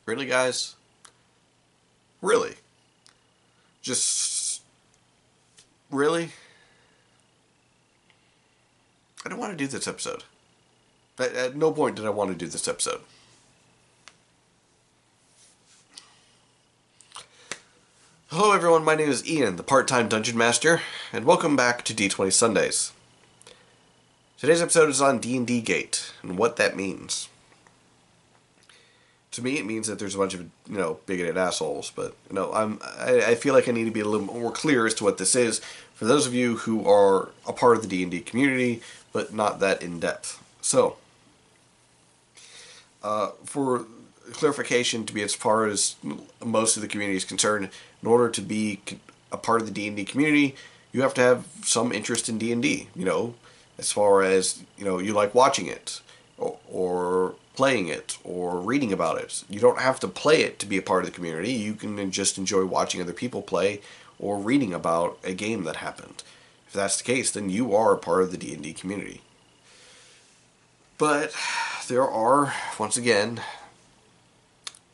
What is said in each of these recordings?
Really, guys? Really? Just really? I don't want to do this episode. At no point did I want to do this episode. Hello everyone, my name is Ian, the part-time Dungeon Master, and welcome back to D20 Sundays. Today's episode is on D&D Gate, and what that means. To me, it means that there's a bunch of, bigoted assholes, but, I feel like I need to be a little more clear as to what this is for those of you who are a part of the D&D community, but not that in-depth. So, for clarification, to be as far as most of the community is concerned, in order to be a part of the D&D community, you have to have some interest in D&D, as far as, you like watching it, or playing it, or reading about it. You don't have to play it to be a part of the community. You can just enjoy watching other people play, or reading about a game that happened. If that's the case, then you are a part of the D&D community. But there are, once again,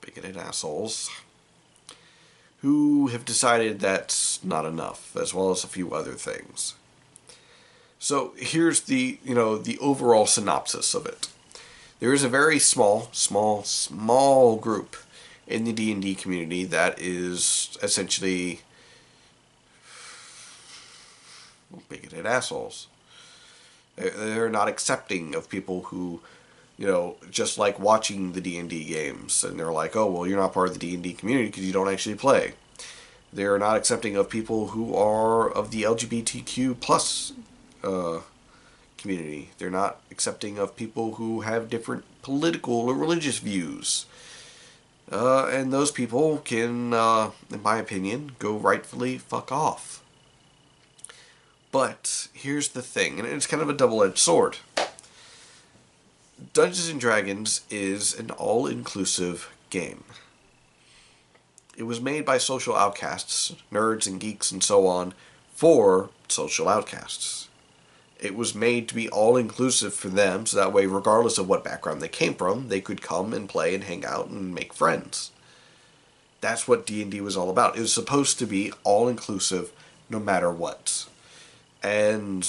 bigoted assholes who have decided that's not enough, as well as a few other things. So here's the overall synopsis of it. There is a very small group in the D&D community that is essentially bigoted assholes. They're not accepting of people who, just like watching the D&D games, and they're like, oh, well, you're not part of the D&D community because you don't actually play. They're not accepting of people who are of the LGBTQ plus community. They're not accepting of people who have different political or religious views. And those people can, in my opinion, go rightfully fuck off. But here's the thing, and it's kind of a double-edged sword. Dungeons & Dragons is an all-inclusive game. It was made by social outcasts, nerds and geeks and so on, for social outcasts. It was made to be all-inclusive for them, so that way, regardless of what background they came from, they could come and play and hang out and make friends. That's what D&D was all about. It was supposed to be all-inclusive no matter what. And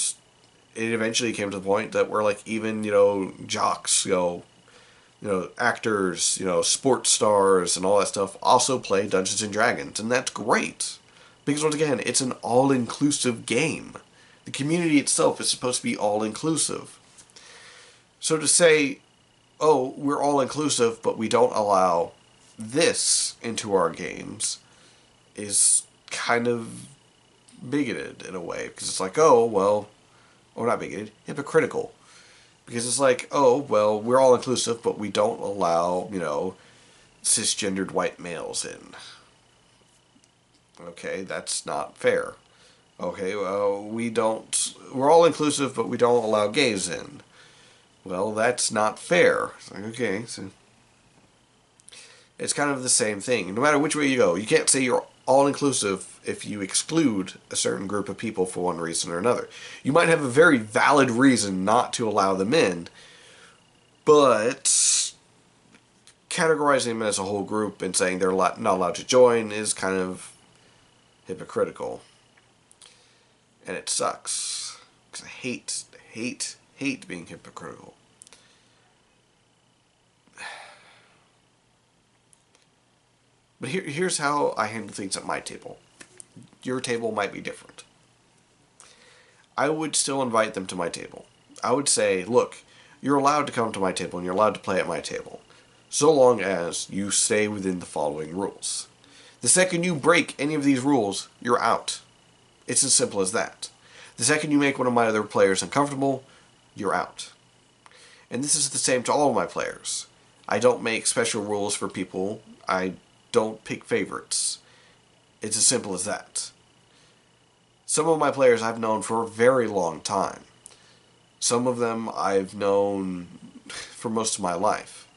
it eventually came to the point that where, like, even, jocks, actors, sports stars and all that stuff also play Dungeons & Dragons. And that's great. Because, once again, it's an all-inclusive game. The community itself is supposed to be all-inclusive. So to say, oh, we're all-inclusive, but we don't allow this into our games is kind of bigoted in a way. Because it's like, oh, well, or not bigoted, hypocritical. Because it's like, oh, well, we're all-inclusive, but we don't allow, cisgendered white males in. Okay, that's not fair. Okay, well, we're all inclusive, but we don't allow gays in. Well, that's not fair. It's like, okay, so it's kind of the same thing. No matter which way you go, you can't say you're all inclusive if you exclude a certain group of people for one reason or another. You might have a very valid reason not to allow them in, but categorizing them as a whole group and saying they're not allowed to join is kind of hypocritical. And it sucks. Because I hate being hypocritical. But here's how I handle things at my table. Your table might be different. I would still invite them to my table. I would say, look, you're allowed to come to my table and you're allowed to play at my table, so long as you stay within the following rules. The second you break any of these rules, you're out. It's as simple as that. The second you make one of my other players uncomfortable, you're out. And this is the same to all of my players. I don't make special rules for people. I don't pick favorites. It's as simple as that. Some of my players I've known for a very long time. Some of them I've known for most of my life.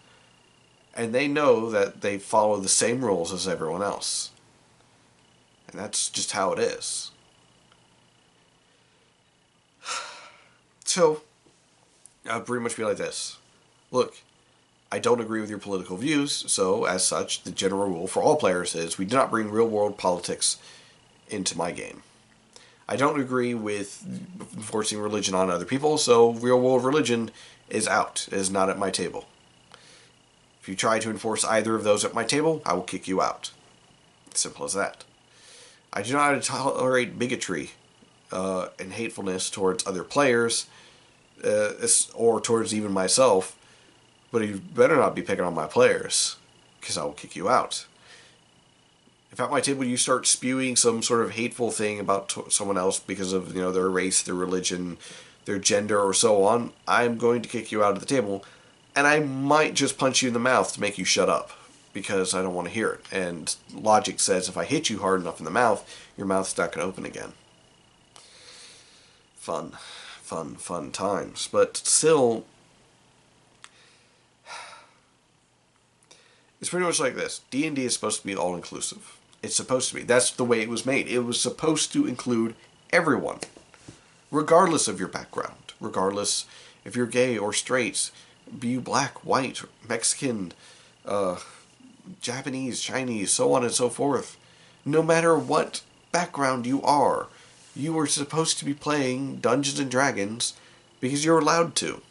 And they know that they follow the same rules as everyone else. And that's just how it is. So, I'll pretty much be like this. Look, I don't agree with your political views, so as such, the general rule for all players is we do not bring real-world politics into my game. I don't agree with forcing religion on other people, so real-world religion is out, is not at my table. If you try to enforce either of those at my table, I will kick you out. Simple as that. I do not tolerate bigotry and hatefulness towards other players, or towards even myself, but you better not be picking on my players, because I will kick you out. If at my table you start spewing some sort of hateful thing about someone else because of their race, their religion, their gender, or so on, I'm going to kick you out of the table, and I might just punch you in the mouth to make you shut up, because I don't want to hear it. And logic says if I hit you hard enough in the mouth, your mouth's not going to open again. Fun times. But still, it's pretty much like this. D&D is supposed to be all-inclusive. It's supposed to be. That's the way it was made. It was supposed to include everyone, regardless of your background, regardless if you're gay or straight, be you black, white, Mexican, Japanese, Chinese, so on and so forth. No matter what background you are supposed to be playing Dungeons and Dragons because you're allowed to.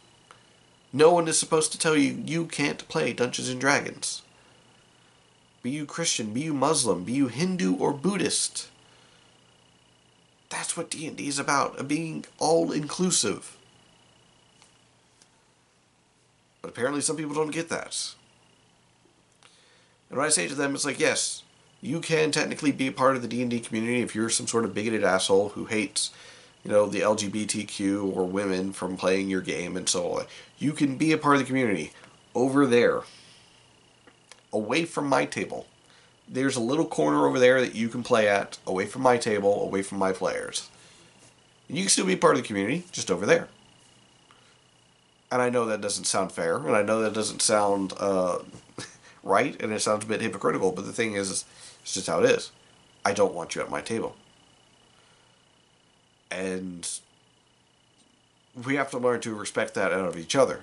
No one is supposed to tell you you can't play Dungeons and Dragons. Be you Christian, be you Muslim, be you Hindu or Buddhist. That's what D&D is about, being all-inclusive. But apparently some people don't get that. And what I say to them is like, yes, you can technically be a part of the D&D community if you're some sort of bigoted asshole who hates, the LGBTQ or women from playing your game and so on. You can be a part of the community over there, away from my table. There's a little corner over there that you can play at, away from my table, away from my players. And you can still be part of the community, just over there. And I know that doesn't sound fair, and I know that doesn't sound right, and it sounds a bit hypocritical, but the thing is, it's just how it is. I don't want you at my table. And we have to learn to respect that out of each other.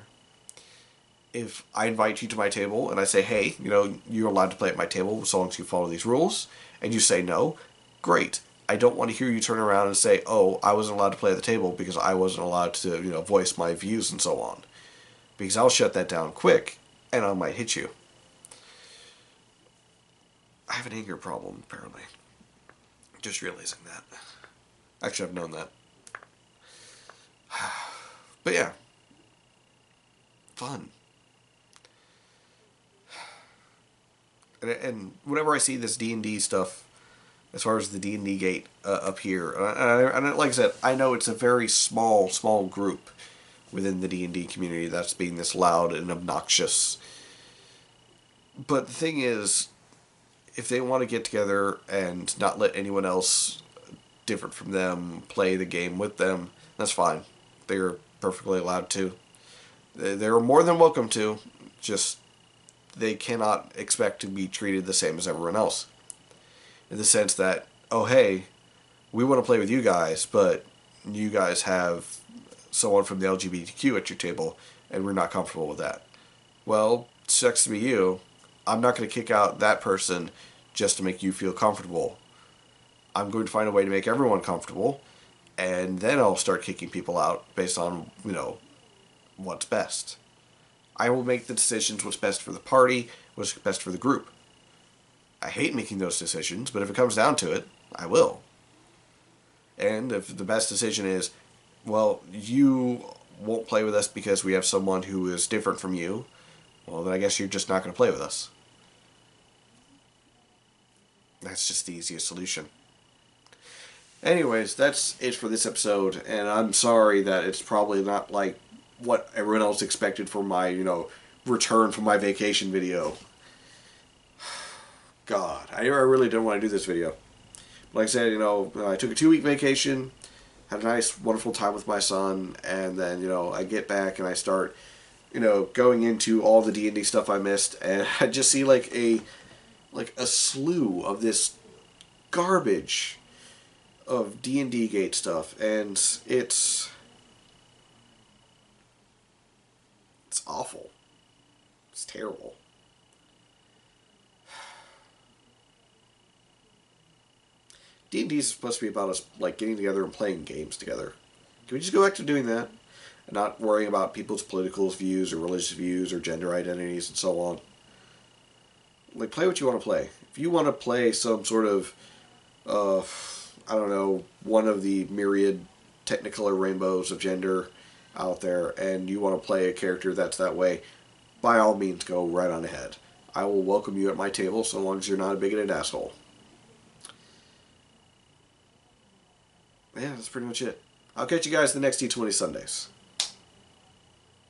If I invite you to my table and I say, hey, you're allowed to play at my table so long as you follow these rules, and you say no, great. I don't want to hear you turn around and say, oh, I wasn't allowed to play at the table because I wasn't allowed to, voice my views and so on. Because I'll shut that down quick, and I might hit you. I have an anger problem, apparently. Just realizing that. Actually, I've known that. But yeah. Fun. And whenever I see this D&D stuff, as far as the D&D gate up here, and like I said, I know it's a very small group within the D&D community that's being this loud and obnoxious. But the thing is, if they want to get together and not let anyone else different from them play the game with them, that's fine. They're perfectly allowed to. They're more than welcome to, just they cannot expect to be treated the same as everyone else. In the sense that, oh hey, we want to play with you guys, but you guys have someone from the LGBTQ at your table, and we're not comfortable with that. Well, sucks to be you. I'm not going to kick out that person just to make you feel comfortable. I'm going to find a way to make everyone comfortable, and then I'll start kicking people out based on, what's best. I will make the decisions what's best for the party, what's best for the group. I hate making those decisions, but if it comes down to it, I will. And if the best decision is, well, you won't play with us because we have someone who is different from you, well, then I guess you're just not going to play with us. That's just the easiest solution. Anyways, that's it for this episode, and I'm sorry that it's probably not like what everyone else expected for my, return from my vacation video. God, I really didn't want to do this video. Like I said, I took a 2-week vacation, had a nice, wonderful time with my son, and then, I get back and I start, going into all the D&D stuff I missed, and I just see like a slew of this garbage of D&D gate stuff, and it's awful. It's terrible. D&D is supposed to be about us like getting together and playing games together. Can we just go back to doing that? And not worrying about people's political views or religious views or gender identities and so on. Like, play what you want to play. If you want to play some sort of, I don't know, one of the myriad technicolor rainbows of gender out there, and you want to play a character that's that way, by all means, go right on ahead. I will welcome you at my table so long as you're not a bigoted asshole. Yeah, that's pretty much it. I'll catch you guys the next D20 Sundays.